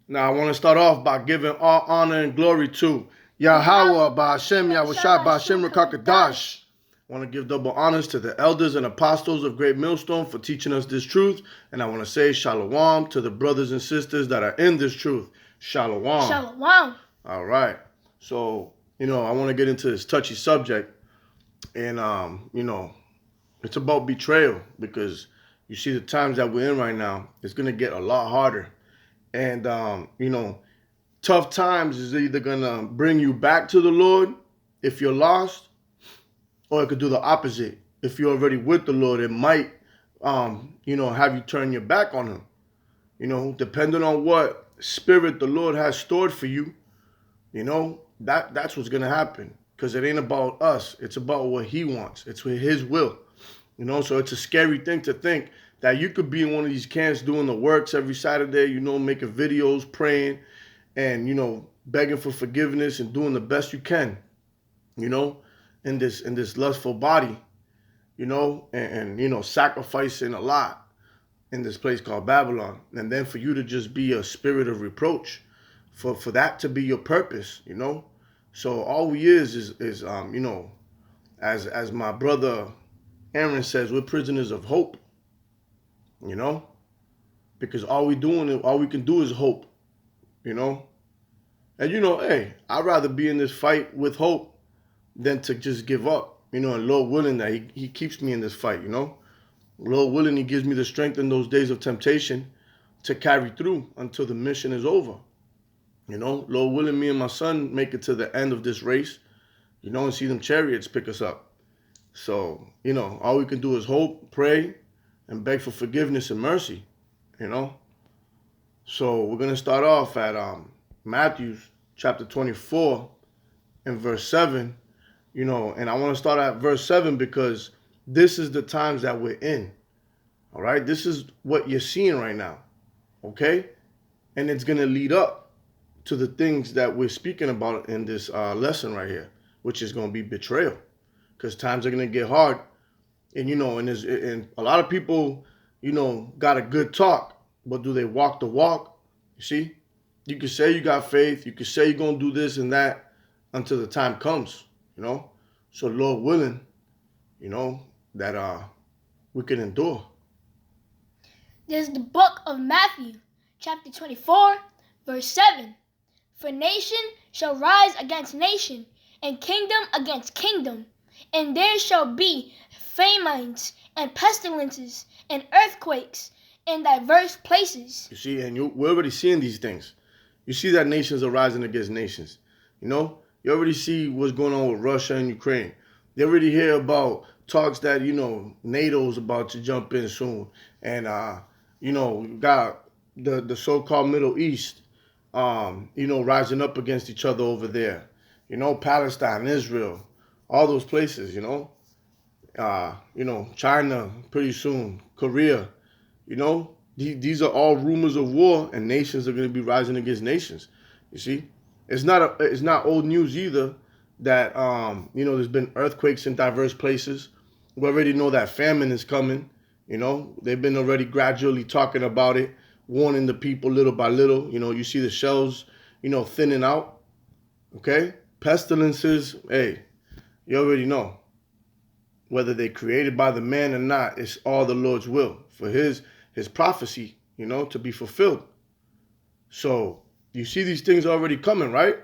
Now, I want to start off by giving all honor and glory to Yahweh, Ba'ashem, Yahushua, Ba'ashem, Rakakadash. I want to give double honors to the elders and apostles of Great Millstone for teaching us this truth. And I want to say shalom to the brothers and sisters that are in this truth. Shalom. Shalom. All right. So, I want to get into this touchy subject. And, it's about betrayal, because you see the times that we're in right now, it's going to get a lot harder. And, tough times is either going to bring you back to the Lord if you're lost, or it could do the opposite. If you're already with the Lord, it might, have you turn your back on him. Depending on what spirit the Lord has stored for you, that's what's going to happen. Because it ain't about us. It's about what he wants. It's with his will. So it's a scary thing to think that you could be in one of these camps doing the works every Saturday, making videos, praying, and, begging for forgiveness and doing the best you can, in this lustful body, and sacrificing a lot in this place called Babylon. And then for you to just be a spirit of reproach, for that to be your purpose, So all we is as my brother Aaron says, we're prisoners of hope, because all we can do is hope, And hey, I'd rather be in this fight with hope than to just give up, and Lord willing that he keeps me in this fight, Lord willing, he gives me the strength in those days of temptation to carry through until the mission is over. Lord willing, me and my son make it to the end of this race, and see them chariots pick us up. So, all we can do is hope, pray, and beg for forgiveness and mercy, So we're going to start off at Matthew chapter 24 and verse 7, and I want to start at verse 7 because this is the times that we're in, all right? This is what you're seeing right now, okay? And it's going to lead up to the things that we're speaking about in this lesson right here, which is going to be betrayal. Because times are going to get hard. And, and a lot of people, got a good talk, but do they walk the walk? You see? You can say you got faith. You can say you're going to do this and that until the time comes, So Lord willing, that we can endure. There's the book of Matthew, chapter 24, verse 7. For nation shall rise against nation, and kingdom against kingdom. And there shall be famines and pestilences and earthquakes in diverse places. You see, and we're already seeing these things. You see that nations are rising against nations. You already see what's going on with Russia and Ukraine. You already hear about talks that, NATO's about to jump in soon. And, we got the so-called Middle East, rising up against each other over there. Palestine, Israel. All those places, China pretty soon, Korea, these are all rumors of war, and nations are going to be rising against nations. You see, it's not old news either that there's been earthquakes in diverse places. We already know that famine is coming. They've been already gradually talking about it, warning the people little by little. You see the shelves, thinning out. Okay, pestilences, hey. You already know. Whether they're created by the man or not, it's all the Lord's will for his prophecy, to be fulfilled. So you see these things already coming, right?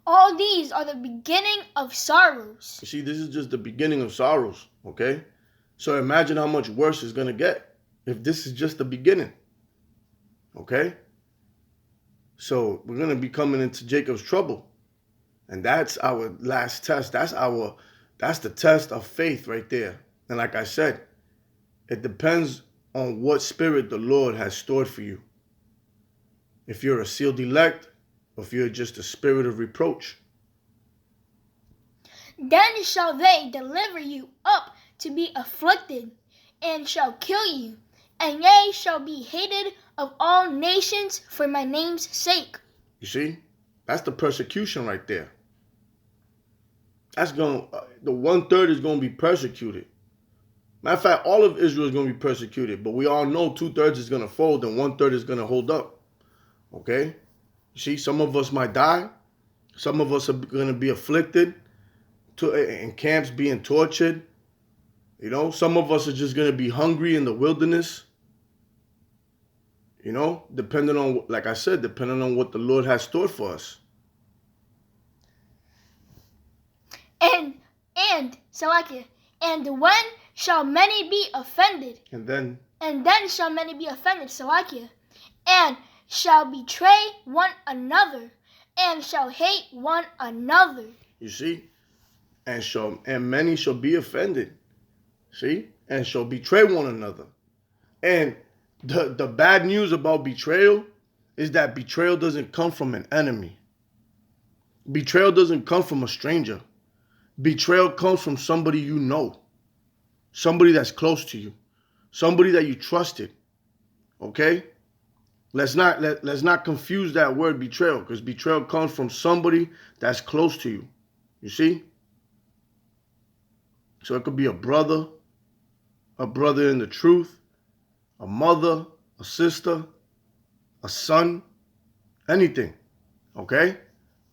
All these are the beginning of sorrows. You see, this is just the beginning of sorrows, okay? So imagine how much worse it's going to get if this is just the beginning, okay? So we're going to be coming into Jacob's trouble. And that's our last test. That's the test of faith right there. And like I said, it depends on what spirit the Lord has stored for you. If you're a sealed elect, or if you're just a spirit of reproach. Then shall they deliver you up to be afflicted, and shall kill you, and ye shall be hated of all nations for my name's sake. You see? That's the persecution right there. That's the 1/3 is going to be persecuted. Matter of fact, all of Israel is going to be persecuted, but we all know 2/3 is going to fold and 1/3 is going to hold up. Okay? See, some of us might die. Some of us are going to be afflicted in camps, being tortured. You know, some of us are just going to be hungry in the wilderness. You know, depending on, like I said, depending on what the Lord has stored for us. And when shall many be offended? And then shall many be offended, Salakia, and shall betray one another, and shall hate one another. You see? And many shall be offended. See? And shall betray one another. And the bad news about betrayal is that betrayal doesn't come from an enemy. Betrayal doesn't come from a stranger. Betrayal comes from somebody you know. Somebody that's close to you. Somebody that you trusted. Okay? Let's not confuse that word betrayal, because betrayal comes from somebody that's close to you. You see? So it could be a brother in the truth, a mother, a sister, a son, anything. Okay?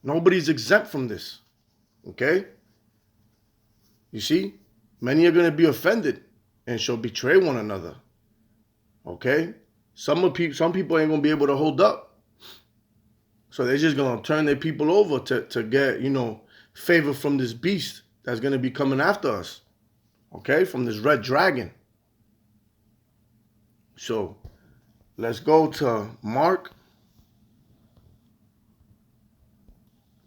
Nobody's exempt from this. Okay? You see? Many are going to be offended and shall betray one another. Okay? Some people ain't going to be able to hold up. So they're just going to turn their people over to get, favor from this beast that's going to be coming after us. Okay? From this red dragon. So let's go to Mark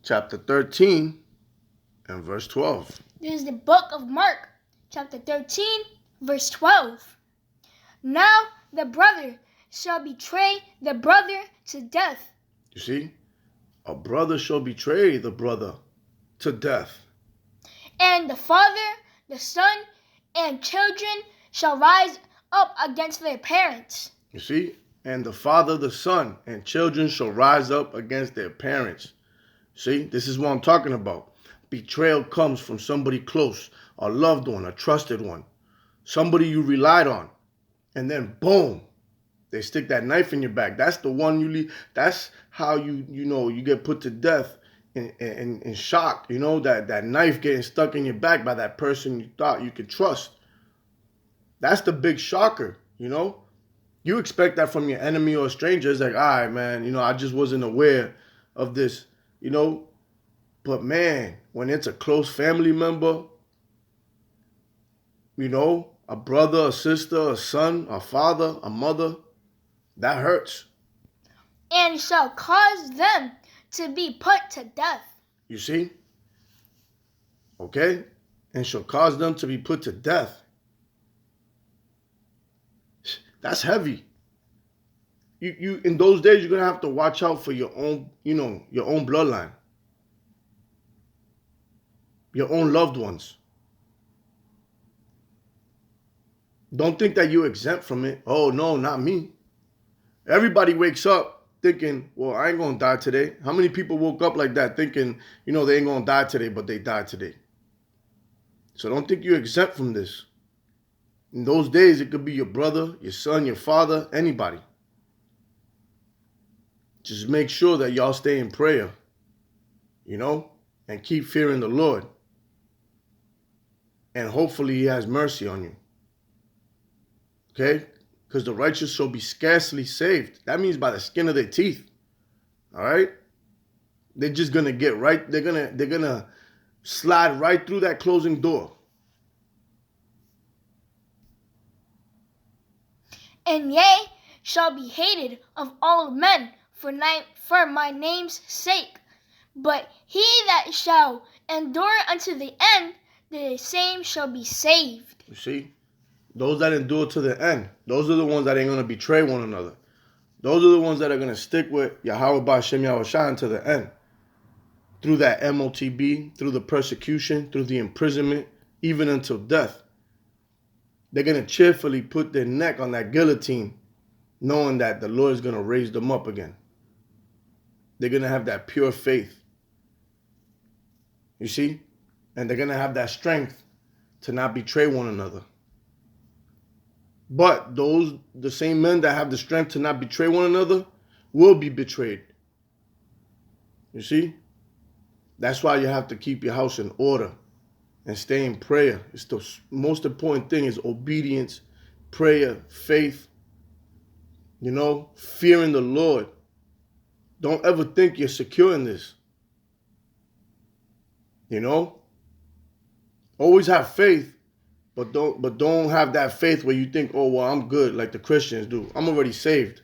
chapter 13 and verse 12. This is the book of Mark, chapter 13, verse 12. Now the brother shall betray the brother to death. You see? A brother shall betray the brother to death. And the father, the son, and children shall rise up against their parents. You see? And the father, the son, and children shall rise up against their parents. See? This is what I'm talking about. Betrayal comes from somebody close, a loved one, a trusted one, somebody you relied on. And then boom, they stick that knife in your back. That's the one you leave. That's how you get put to death in shock. You know, that knife getting stuck in your back by that person you thought you could trust. That's the big shocker, You expect that from your enemy or a stranger. It's like, all right, man, I just wasn't aware of this, But man, when it's a close family member, a brother, a sister, a son, a father, a mother, that hurts. And shall cause them to be put to death. You see? Okay? And shall cause them to be put to death. That's heavy. You in those days, you're going to have to watch out for your own, your own bloodline. Your own loved ones. Don't think that you're exempt from it. Oh, no, not me. Everybody wakes up thinking, well, I ain't going to die today. How many people woke up like that thinking, they ain't going to die today, but they died today? So don't think you're exempt from this. In those days, it could be your brother, your son, your father, anybody. Just make sure that y'all stay in prayer, and keep fearing the Lord. And hopefully he has mercy on you. Okay? Because the righteous shall be scarcely saved. That means by the skin of their teeth. All right? They're just going to get right. They're going to slide right through that closing door. And ye shall be hated of all men for my name's sake. But he that shall endure unto the end, the same shall be saved. You see? Those that endure to the end, those are the ones that ain't going to betray one another. Those are the ones that are going to stick with Yahweh B'Shem Yahushua to the end. Through that MOTB, through the persecution, through the imprisonment, even until death. They're going to cheerfully put their neck on that guillotine, knowing that the Lord is going to raise them up again. They're going to have that pure faith. You see? And they're going to have that strength to not betray one another. But the same men that have the strength to not betray one another will be betrayed. You see? That's why you have to keep your house in order and stay in prayer. It's the most important thing is obedience, prayer, faith, fearing the Lord. Don't ever think you're secure in this. Always have faith, but don't have that faith where you think, oh well, I'm good, like the Christians do. I'm already saved.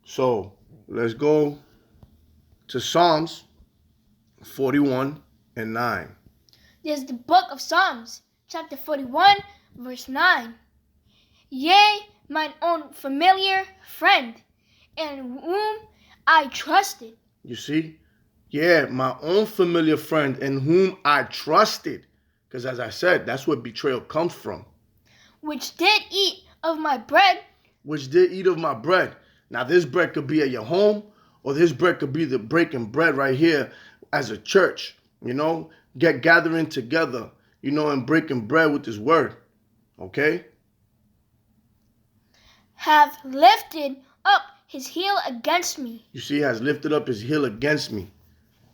So let's go to Psalms 41 and 9. There's the book of Psalms, chapter 41, verse 9. Yea, mine own familiar friend, in whom I trusted. You see? Yeah, my own familiar friend in whom I trusted. Because as I said, that's where betrayal comes from. Which did eat of my bread. Which did eat of my bread. Now this bread could be at your home, or this bread could be the breaking bread right here as a church. Gathering together, and breaking bread with this word. Okay? Have lifted up his heel against me. You see, has lifted up his heel against me.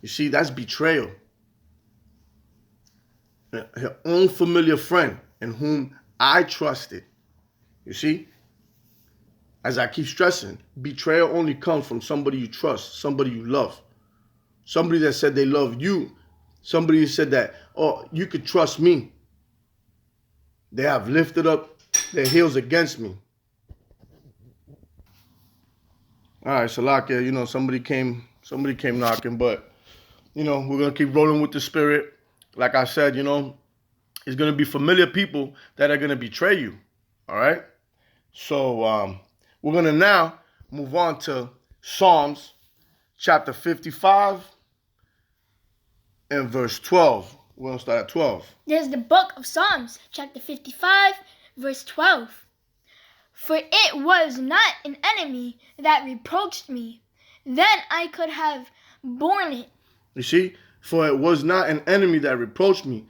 You see, that's betrayal. Her own familiar friend in whom I trusted. You see? As I keep stressing, betrayal only comes from somebody you trust, somebody you love. Somebody that said they love you. Somebody who said that, oh, you could trust me. They have lifted up their heels against me. All right, Salakia, somebody came knocking, but, we're going to keep rolling with the spirit. Like I said, it's going to be familiar people that are going to betray you. All right? So, we're going to now move on to Psalms chapter 55 and verse 12. We're going to start at 12. There's the book of Psalms, chapter 55, verse 12. For it was not an enemy that reproached me, then I could have borne it. You see? For it was not an enemy that reproached me,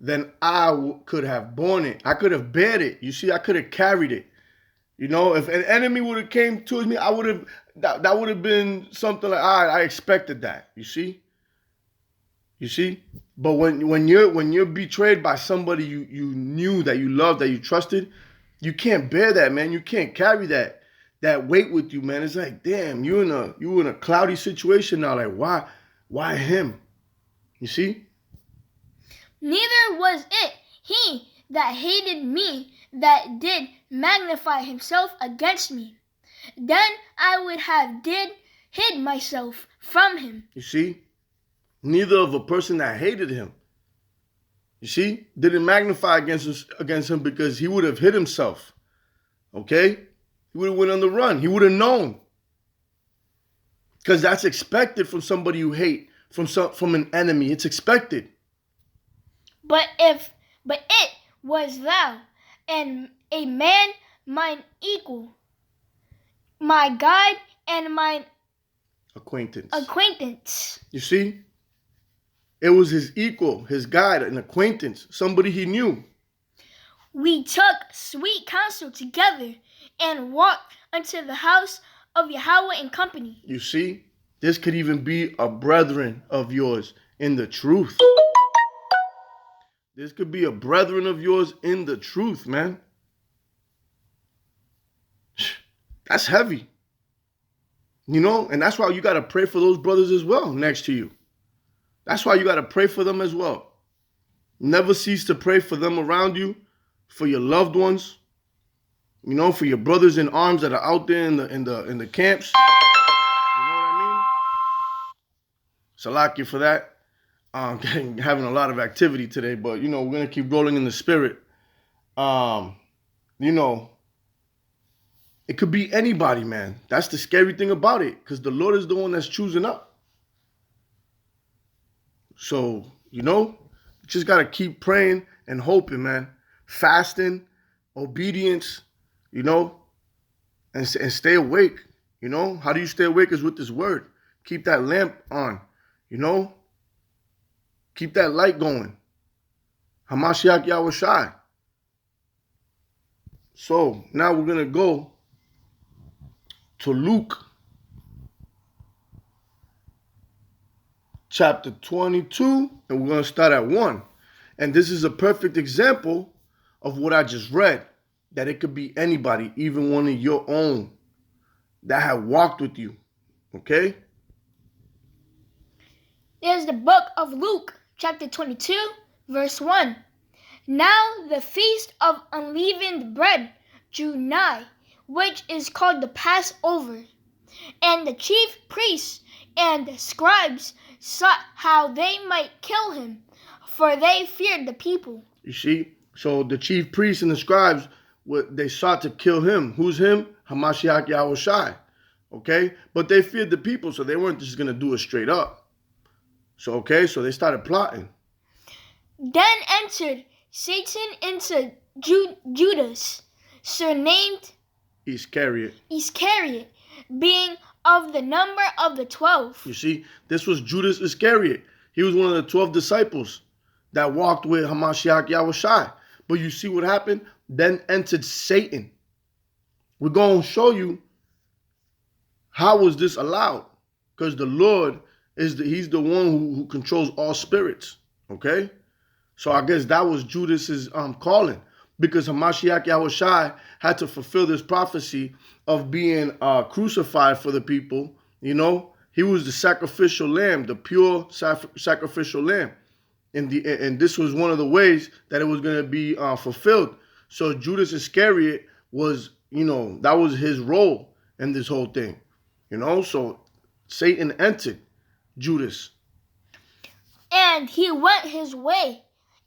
then I could have borne it. I could have bared it. You see, I could have carried it. If an enemy would have came towards me, I would have, that would have been something like, all right, I expected that. You see? But when you're betrayed by somebody you knew, that you loved, that you trusted, you can't bear that, man. You can't carry that weight with you, man. It's like, damn, you in a cloudy situation now. Like, why him? You see? Neither was it he that hated me that did magnify himself against me. Then I would have hid myself from him. You see? Neither of a person that hated him, you see, didn't magnify against him, because he would have hid himself. Okay? He would have went on the run. He would have known. Because that's expected from somebody you hate, from an enemy. It's expected. But it was thou, and a man mine equal, my guide and mine acquaintance. You see? It was his equal, his guide, an acquaintance, somebody he knew. We took sweet counsel together and walked unto the house of Yahweh in company. You see? This could even be a brethren of yours in the truth. This could be a brethren of yours in the truth, man. That's heavy. And that's why you got to pray for those brothers as well next to you. That's why you got to pray for them as well. Never cease to pray for them around you, for your loved ones, for your brothers in arms that are out there in the camps. You know what I mean? Salakia for that. Having a lot of activity today, but we're gonna keep rolling in the spirit. It could be anybody, man. That's the scary thing about it, because the Lord is the one that's choosing up. So, you just got to keep praying and hoping, man. Fasting, obedience, and stay awake. How do you stay awake? Is with this word. Keep that lamp on, Keep that light going. Hamashiach Yahushai. So now we're going to go to Luke chapter 22, and we're going to start at 1. And this is a perfect example of what I just read, that it could be anybody, even one of your own that have walked with you. Okay? There's the book of Luke, chapter 22, verse 1. Now the feast of unleavened bread drew nigh, which is called the Passover. And the chief priests and the scribes sought how they might kill him, for they feared the people. You see? So the chief priests and the scribes, they sought to kill him. Who's him? Hamashiach Yahushai. Okay? But they feared the people, so they weren't just going to do it straight up. So they started plotting. Then entered Satan into Judas, surnamed Iscariot, being of the number of the 12. You see, this was Judas Iscariot. He was one of the 12 disciples that walked with Hamashiach Yahushai. But you see what happened? Then entered Satan. We're going to show you how was this allowed. Because the Lord, he's the one who controls all spirits. Okay? So I guess that was Judas's calling. Because Hamashiach Yahushai had to fulfill this prophecy of being crucified for the people. You know, he was the sacrificial lamb, the pure sacrificial lamb. And this was one of the ways that it was going to be fulfilled. So Judas Iscariot was, that was his role in this whole thing. So Satan entered Judas. And he went his way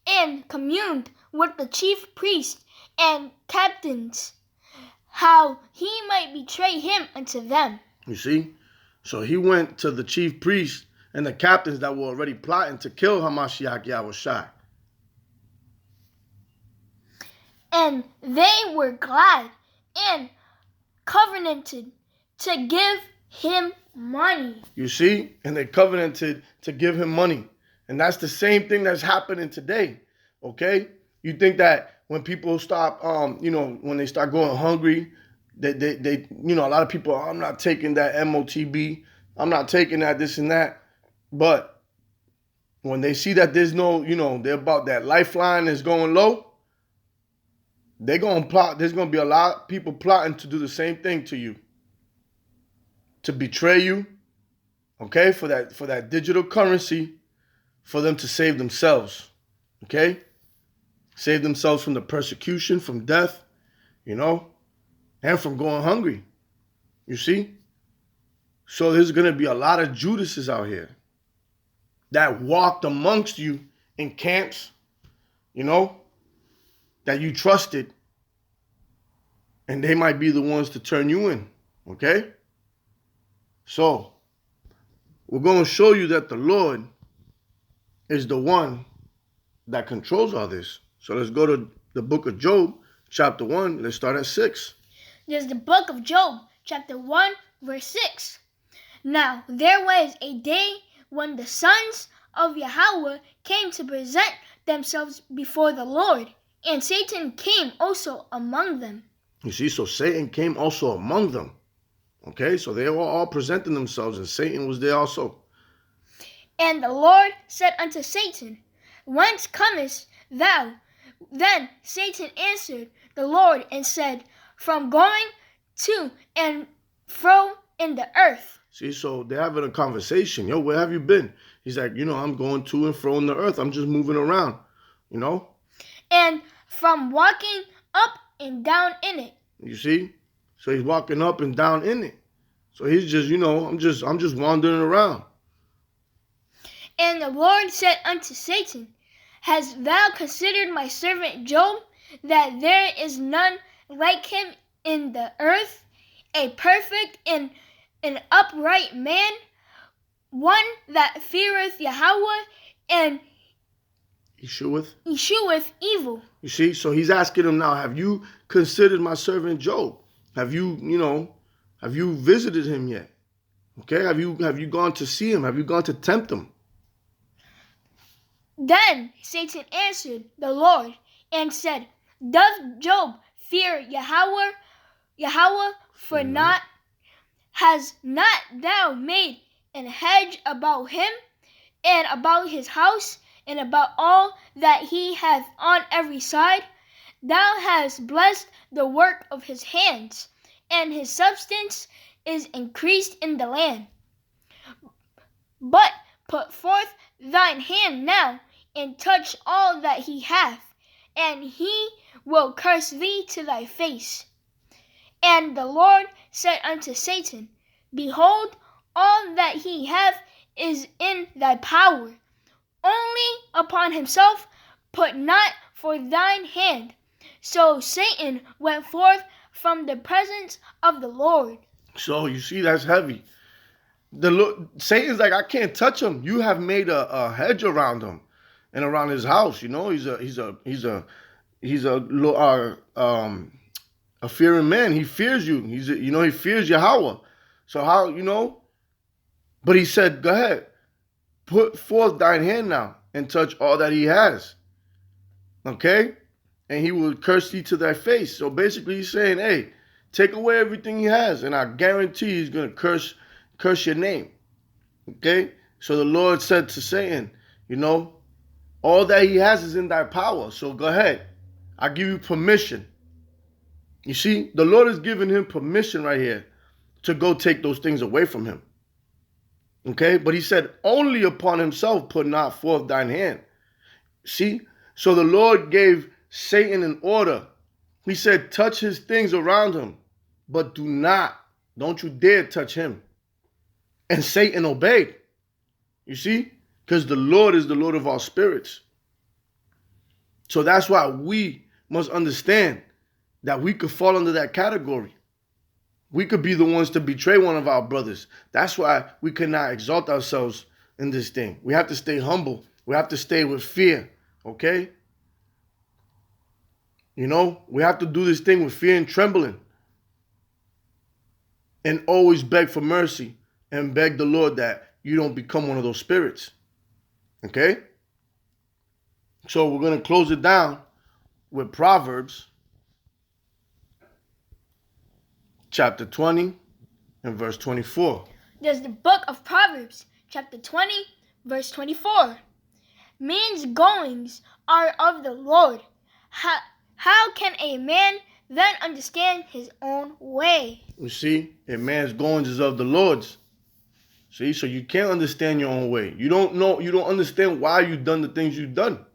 and communed with the chief priests and captains, how he might betray him unto them. You see? So he went to the chief priests and the captains that were already plotting to kill Hamashiach Yahushai. And they were glad and covenanted to give him money. You see? And they covenanted to give him money. And that's the same thing that's happening today. Okay? You think that when people stop, when they start going hungry, they a lot of people, I'm not taking that MOTB, I'm not taking that, this and that. But when they see that there's no, they're about that lifeline is going low, they're going to plot. There's going to be a lot of people plotting to do the same thing to you, to betray you, okay, for that digital currency, for them to save themselves, okay? Save themselves from the persecution, from death, and from going hungry. You see? So there's going to be a lot of Judases out here that walked amongst you in camps, that you trusted, and they might be the ones to turn you in, okay? So we're going to show you that the Lord is the one that controls all this. So let's go to the book of Job, chapter 1. Let's start at 6. There's the book of Job, chapter 1, verse 6. Now there was a day when the sons of Yahweh came to present themselves before the Lord, and Satan came also among them. You see, so Satan came also among them. Okay, so they were all presenting themselves, and Satan was there also. And the Lord said unto Satan, Whence comest thou? Then Satan answered the Lord and said, From going to and fro in the earth. See, so they're having a conversation. Yo, where have you been? He's like, I'm going to and fro in the earth. I'm just moving around, And from walking up and down in it. You see? So he's walking up and down in it. So he's just, I'm just wandering around. And the Lord said unto Satan, Hast thou considered my servant Job, that there is none like him in the earth, a perfect and an upright man, one that feareth Yahweh and Yeshua evil. You see, so he's asking him now, have you considered my servant Job? Have you visited him yet? Okay, have you gone to see him? Have you gone to tempt him? Then Satan answered the Lord and said, Doth Job fear Yahweh, for not has not thou made an hedge about him, and about his house, and about all that he hath on every side? Thou hast blessed the work of his hands, and his substance is increased in the land. But put forth thine hand now, and touch all that he hath, and he will curse thee to thy face. And the Lord said unto Satan, Behold, all that he hath is in thy power. Only upon himself put not forth thine hand. So Satan went forth from the presence of the Lord. So you see, that's heavy. Satan's like, I can't touch him. You have made a hedge around him and around his house. You know, he's a fearing man. He fears you. He fears Yahweh. So how, but he said, go ahead, put forth thine hand now and touch all that he has. Okay? And he will curse thee to thy face. So basically he's saying, hey, take away everything he has, and I guarantee he's going to curse your name. Okay? So the Lord said to Satan, all that he has is in thy power. So go ahead. I give you permission. You see, the Lord is giving him permission right here to go take those things away from him. Okay? But he said, only upon himself put not forth thine hand. See? So the Lord gave Satan an order. He said, touch his things around him, but don't you dare touch him. And Satan obeyed. You see? Because the Lord is the Lord of all spirits. So that's why we must understand that we could fall under that category. We could be the ones to betray one of our brothers. That's why we cannot exalt ourselves in this thing. We have to stay humble. We have to stay with fear. Okay? We have to do this thing with fear and trembling. And always beg for mercy and beg the Lord that you don't become one of those spirits. Okay? So we're going to close it down with Proverbs chapter 20 and verse 24. There's the book of Proverbs, chapter 20, verse 24. Man's goings are of the Lord. How can a man then understand his own way? You see, a man's goings is of the Lord's. See, so you can't understand your own way. You don't know, you don't understand why you've done the things you've done.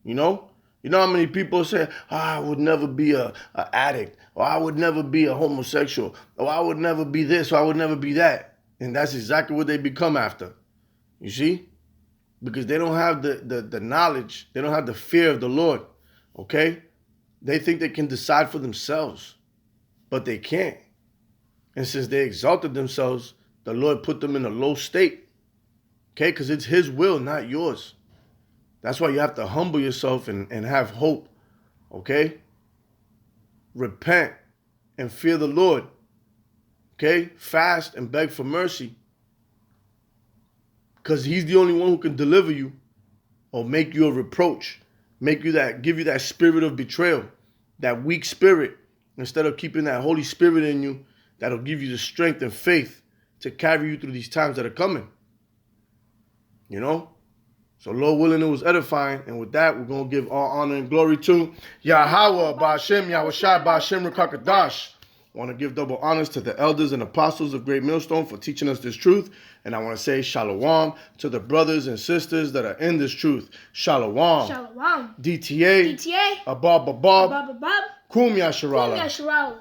You know how many people say, I would never be a addict, or I would never be a homosexual, or I would never be this, or I would never be that. And that's exactly what they become after. You see? Because they don't have the knowledge, they don't have the fear of the Lord. Okay? They think they can decide for themselves, but they can't. And since they exalted themselves, the Lord put them in a low state. Okay? Because it's his will, not yours. That's why you have to humble yourself and have hope. Okay? Repent and fear the Lord. Okay? Fast and beg for mercy. Because he's the only one who can deliver you or make you a reproach. Give you that spirit of betrayal. That weak spirit. Instead of keeping that Holy Spirit in you, that'll give you the strength and faith to carry you through these times that are coming. So Lord willing, it was edifying. And with that, we're going to give all honor and glory to Yahweh, Ba'ashem, Yahushai, Ba'ashem, Rakakadash. I want to give double honors to the elders and apostles of Great Millstone for teaching us this truth. And I want to say shalom to the brothers and sisters that are in this truth. Shalom. Shalom. DTA. DTA. Abab. Abab. Kum Yasharala. Kum Yasharala.